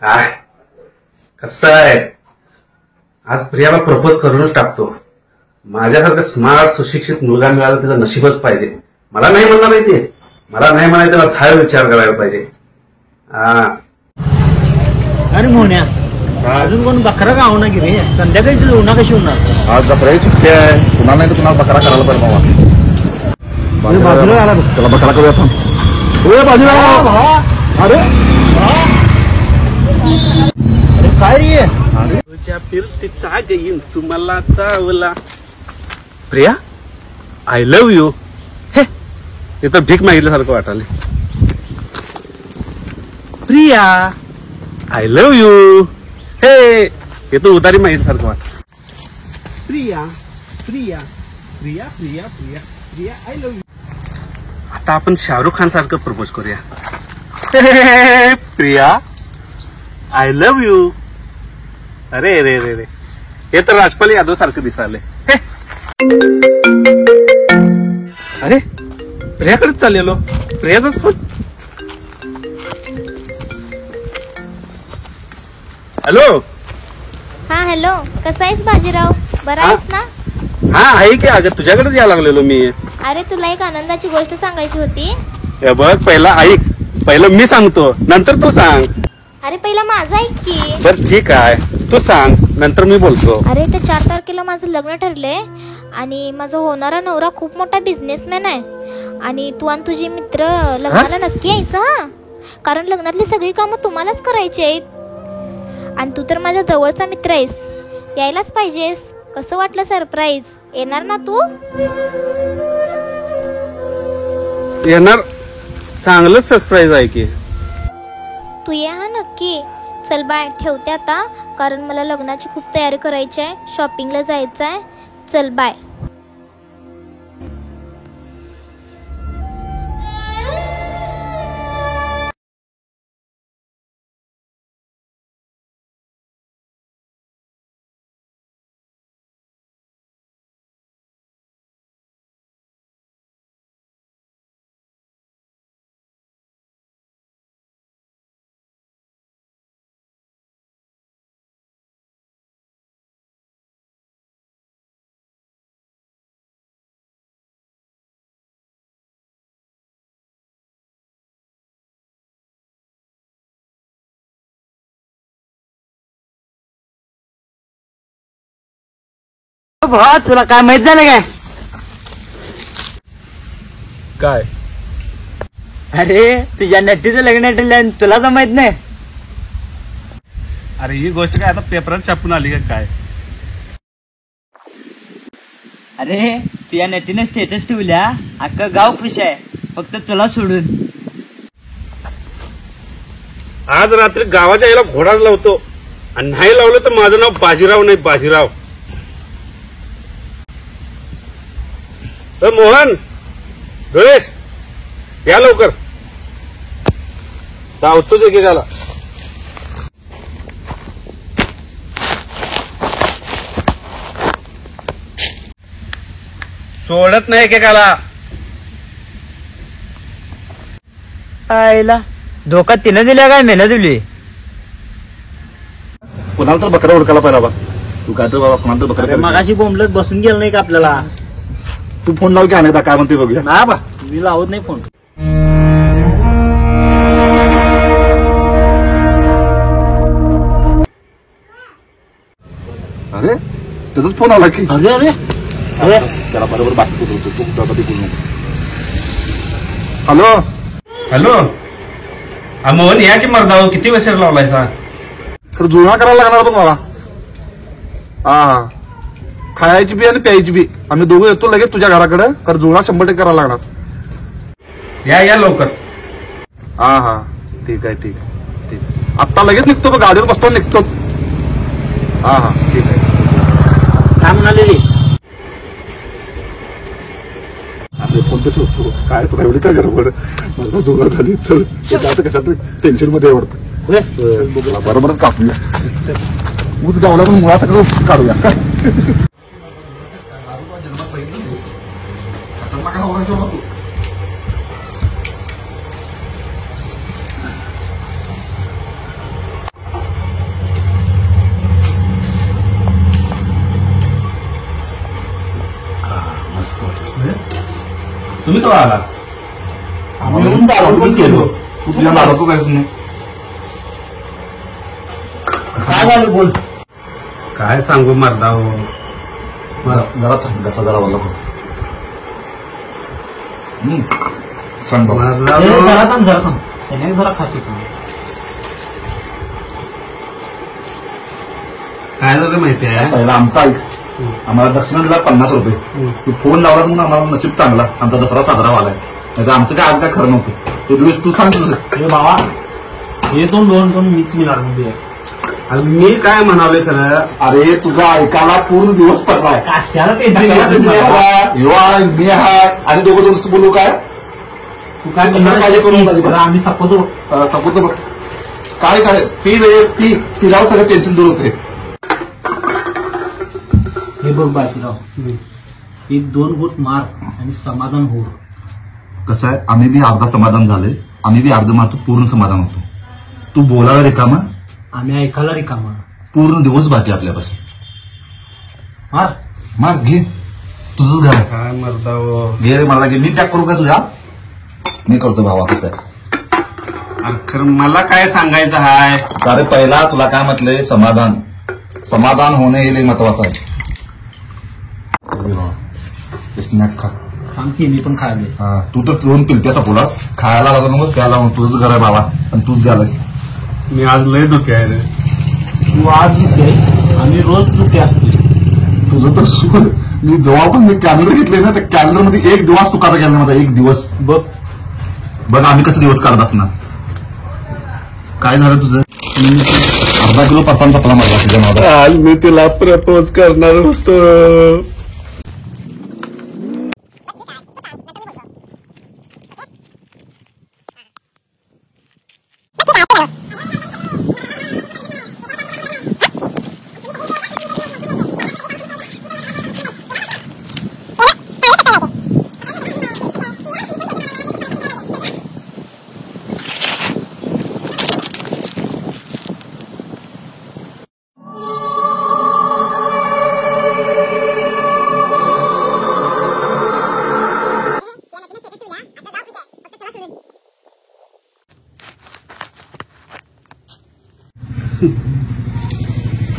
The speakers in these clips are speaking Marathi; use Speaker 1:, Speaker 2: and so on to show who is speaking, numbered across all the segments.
Speaker 1: काय कसं आहे, आज प्रियाला प्रपोज करूनच टाकतो. माझ्यासारखं स्मार्ट सुशिक्षित मुलगा मिळाला त्याचं नशीबच पाहिजे. मला नाही म्हणणार नाही ते, मला नाही म्हणायचं, त्याला थाय विचार करायला पाहिजे.
Speaker 2: अरे मोन्या, अजून कोण बकरा का होणार की रे? संध्याकाळची उन्हा कशी होणार?
Speaker 3: आज दसऱ्याची सुट्टी आहे, कुणाला नाही तर कुणाला बकरा करायला पाहिजे बाबा.
Speaker 2: बाजूला आला
Speaker 3: त्याला बकरा करूया आपण.
Speaker 2: अरे अरे काय रे?
Speaker 1: तुझ्या फिरतीचा गेईन चुमला चावला. Priya, I love you. हे ते तर भीक मागितल्यासारखं वाटाले. Priya, I love you. हे ते तर उदारी मागितल्यासारखं वाटत. Priya Priya Priya Priya Priya Priya, I love you. आता आपण शाहरुख खान सारखं प्रपोज करूया. Priya, I love you. अरे रे रे रे, हे तर राजपाल यादव सारखं दिसाले. अरे प्रियाकडेच चाललेलो, प्रियाचाच फोन. हॅलो.
Speaker 4: हा हॅलो, कसा आहेस बाजीराव? बरा आहेस ना?
Speaker 1: हा आहे की. अगं तुझ्याकडेच यायला लागलेलो मी.
Speaker 4: अरे तुला एक आनंदाची गोष्ट सांगायची होती.
Speaker 1: हे बघ, पहिला ऐक, पहिलं मी सांगतो नंतर तू सांग.
Speaker 4: अरे पहिला माझं ऐक की.
Speaker 1: बर ठीक आहे, तू सांग नंतर मी बोलतो.
Speaker 4: अरे ते 4 तारखेला माझं लग्न ठरलंय आणि माझा होणारा नवरा खूप मोठा बिझनेसमॅन आहे. आणि तू आणि तुझे मित्र लग्नाला नक्की यायचं हा, कारण लग्नातली सगळी कामं तुम्हालाच करायची आहेत. आणि तू तर माझ्या जवळचा मित्र आहेस, यायलाच पाहिजेस. कसं वाटलं सरप्राईज? येणार ना तू?
Speaker 1: येणार. चांगलंच सरप्राईज आहे की.
Speaker 4: तू ये हा नक्की. चल बाय, ठेवते आता, कारण मला लग्नाची खूप तयारी करायची आहे, शॉपिंगला जायचं आहे. चल बाय.
Speaker 2: भावा, तुला काय माहित झालं काय?
Speaker 1: काय?
Speaker 2: अरे तुझ्या नट्टीचं लग्न ठरलं आणि तुला तर माहित नाही.
Speaker 1: अरे ही गोष्ट काय आता पेपरात छापून आली का काय?
Speaker 2: अरे तुझ्या नट्टीनं स्टेटस ठेवल्या, अख्खं गाव खुश आहे, फक्त तुला सोडून.
Speaker 1: आज रात्री गावाच्या याला घोडा लावतो, आणि नाही लावलं तर माझं नाव बाजीराव नाही, बाजीराव. मोहन, गणेश, या लवकर, धावतोच एकेकाला. सोडत नाही एकेकाला.
Speaker 2: आईला धोका तिनं दिला काय मेहनत दिली?
Speaker 3: कुणाला तर बकरा उडकायला पाहिजे बाबा. तू काय तर बाबा कुणाला तर बकरा.
Speaker 2: मगाशी बोंबलत बसून गेलं नाही का आपल्याला?
Speaker 3: तू फोन लाव की अनेकदा, काय म्हणते बघूया.
Speaker 2: ना बा, मी लावत नाही फोन.
Speaker 3: अरे त्याचाच फोन आला की.
Speaker 2: अरे अरे अरे
Speaker 3: त्याला बरोबर बाकी बोलतो, तू बोलू नको. Hello
Speaker 1: hello. मोहन या की मर्दाव, किती वर्षाला लावलायसा?
Speaker 3: खरं जुळणा करायला लागणार बघ मला. हा, खायची बी आणि प्यायची बी. आम्ही दोघं येतो लगेच तुझ्या घराकडे. खरं जुळणा 100% करायला लागणार.
Speaker 1: या लवकर.
Speaker 3: हा हा, ठीक आहे ठीक ठीक. आत्ता लगेच निघतो बघ, गाडीवर बसतो निघतोच. हा हा, ठीक आहे.
Speaker 2: काय म्हणाले?
Speaker 3: आपले फोन तर ठेवतो. काय तुला एवढी काय गडबड? मला जुळणा झाली. चल आता कशात टेन्शन मध्ये आवडतं. बरोबरच कापूया. ऊस गावला पण मुळा सगळं काढूया.
Speaker 1: तुम्ही केव्हा आला?
Speaker 3: आम्ही येऊन चालू पण केलो. तू तुझ्या दारातच आहेस नाही.
Speaker 2: काय झालं बोल.
Speaker 1: काय सांगू मर्दा हो.
Speaker 3: जरा थांब कसा जरा बोलला सांग बाबा.
Speaker 1: मर्दा
Speaker 2: ए,
Speaker 1: हो.
Speaker 2: जरा थांब सैनिक जरा खाते का.
Speaker 1: काय झालं माहितीये?
Speaker 3: पहिला आमचा ऐक. आम्हाला दक्षिणा दिला 50 रुपये. तू फोन लावला म्हणून आम्हाला नशीब चांगला आमचा दसरा साजरा व्हायलाय. नाही तर आमचं काय आज काय खरं नव्हतं. ते दिवस तू सांग तुझं.
Speaker 2: हे बाबा हे दोन मीच मिळणार म्हणजे
Speaker 1: आणि मी काय म्हणाले खरं,
Speaker 3: अरे तुझा ऐकायला पूर्ण दिवस पडलाय.
Speaker 2: कशाला ते
Speaker 3: मी हाय आणि दोघं दोन बोलू काय
Speaker 2: तू काय
Speaker 3: कशाला काळजी करू नका.
Speaker 2: बरं, आम्ही सपोज
Speaker 3: सपोज बघ काय काय पी रे पी पिल्यावर सगळं टेन्शन दूर होते.
Speaker 2: हे बघ बाजीराव एक 2 घोट मार आणि समाधान हो.
Speaker 3: कसं आहे आम्ही बी अर्धा समाधान झाले. आम्ही बी अर्ध मारतो पूर्ण समाधान होतो. तू बोलायला रिकामा
Speaker 2: आम्ही ऐकायला रिकामा.
Speaker 3: पूर्ण दिवस बाकी आपल्यापासून.
Speaker 2: मार
Speaker 3: मार घे तुझंच घर आहे.
Speaker 1: काय मर्दा हो.
Speaker 3: घे रे मला घे. मी पॅक करू का तुझ्या? मी करतो भावा. कसं आहे
Speaker 1: अरे खरं मला काय सांगायचं हाय.
Speaker 3: अरे पहिला तुला काय म्हटलंय समाधान. समाधान होणे हे लई महत्वाचं आहे. स्नॅक खा.
Speaker 2: सांगते मी पण खायले.
Speaker 3: हा तू तर 2 पिलत्याचा बोलास खायला लागला नको प्यायला तुझंच घर आहे बाबा आणि तूच द्यालास.
Speaker 1: मी आज लय दुखी आहे रे.
Speaker 2: तू आज दुखे आम्ही रोज दुखे असते.
Speaker 3: तुझं तर सूर. मी जेव्हा पण मी कॅलेंडर घेतले ना त्या कॅलेंडर मध्ये एक दिवस चुकाचा केला माझा. एक दिवस
Speaker 2: बघ
Speaker 3: बघ आम्ही कसं दिवस काढत असणार. काय झालं तुझं? अर्धा किलो परसांचा पला मारला तुझ्या नावाला.
Speaker 1: आज मी तिला प्रपोज करणार होतो.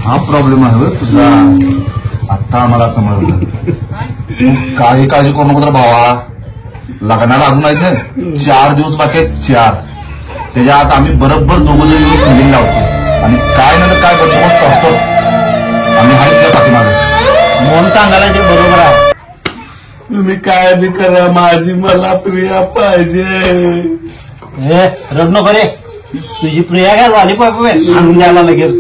Speaker 3: हा प्रॉब्लेम आहे बरं तुझा. आता आम्हाला समजलं. तू काही काळजी करू नको तर भावा. लग्नाला अजून यायचं 4 दिवस बाकी आहेत. 4 त्याच्या आत आम्ही बरोबर दोघं जण येऊन फिलिंग लावतो आणि काय नाही तर काय बंदोबस्त करतो. आम्ही आहेत त्या पाठीमागे.
Speaker 2: मोहन सांगायला ते बरोबर आहे.
Speaker 1: तुम्ही काय बी करा माझी मला प्रिया पाहिजे.
Speaker 2: ए रड नको रे. तुझी प्रिया काय झाली पाहिजे आणून द्यायला लगेच.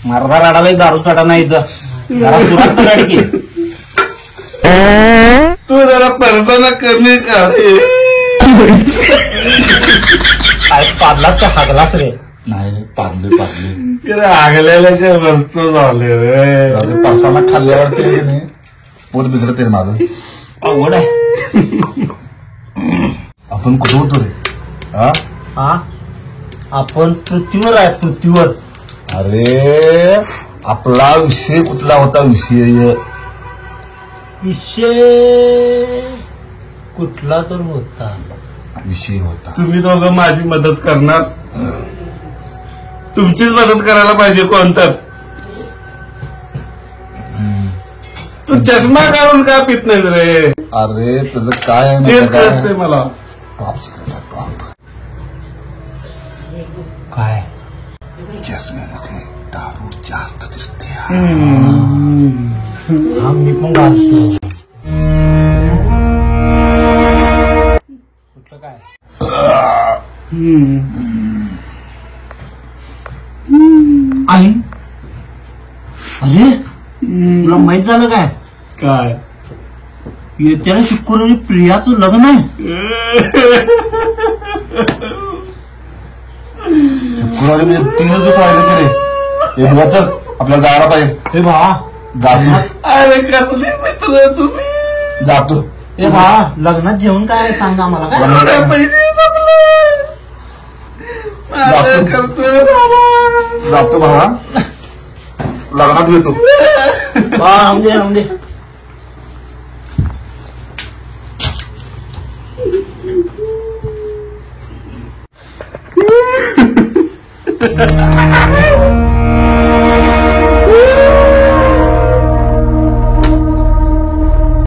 Speaker 2: मारदा राडाला दारू चढा नाही इथं. जरा सुरात तर रड की.
Speaker 1: तू जरा परसाना कमी कर.
Speaker 2: काय पाडलास का हागलास रे.
Speaker 3: नाही पाडले
Speaker 1: आगल्याच्या वरच झाले रे.
Speaker 3: परसाना खाल्ल्यावर ते नाही पोट बिघडते माझं.
Speaker 2: अवघड आहे.
Speaker 3: आपण कुठं होतो रे?
Speaker 2: हा आपण पृथ्वीवर आहे पृथ्वीवर.
Speaker 3: अरे आपला विषय कुठला होता? विषय
Speaker 2: कुठला तर होता.
Speaker 3: विषय होता
Speaker 1: तुम्ही दोघं माझी मदत करणार. तुमचीच मदत करायला पाहिजे कोणतर. तू चष्मा काढून का पित नाही रे?
Speaker 3: अरे त्याचं काय आहे
Speaker 1: तेच
Speaker 3: माहिती काय?
Speaker 1: कळतंय मला.
Speaker 3: टॉप सिक्रेट आहे, टॉप.
Speaker 2: काय
Speaker 3: चष्म्यामध्ये दारू जास्त दिसते.
Speaker 2: हा मी पण घालतो. कुठलं काय आई. अरे तुला माहित झालं काय?
Speaker 1: काय
Speaker 2: येत्या शुक्रवारी प्रियाचं लग्न आहे.
Speaker 3: शुक्रवारी म्हणजे 3 दिवस राहिले की रे. एक दिवस चल आपल्याला जायला पाहिजे.
Speaker 2: हे भावा
Speaker 3: जातो
Speaker 1: अरे कसली मित्र तुम्ही.
Speaker 3: जातो.
Speaker 2: हे भावा लग्नात जेवण काय आहे सांग आम्हाला. काय
Speaker 1: एवढे पैसे संपले. माझा खर्च झाला.
Speaker 3: जातो भावा. लग्नात भेटू.
Speaker 2: राहून दे राहून दे.
Speaker 3: आहे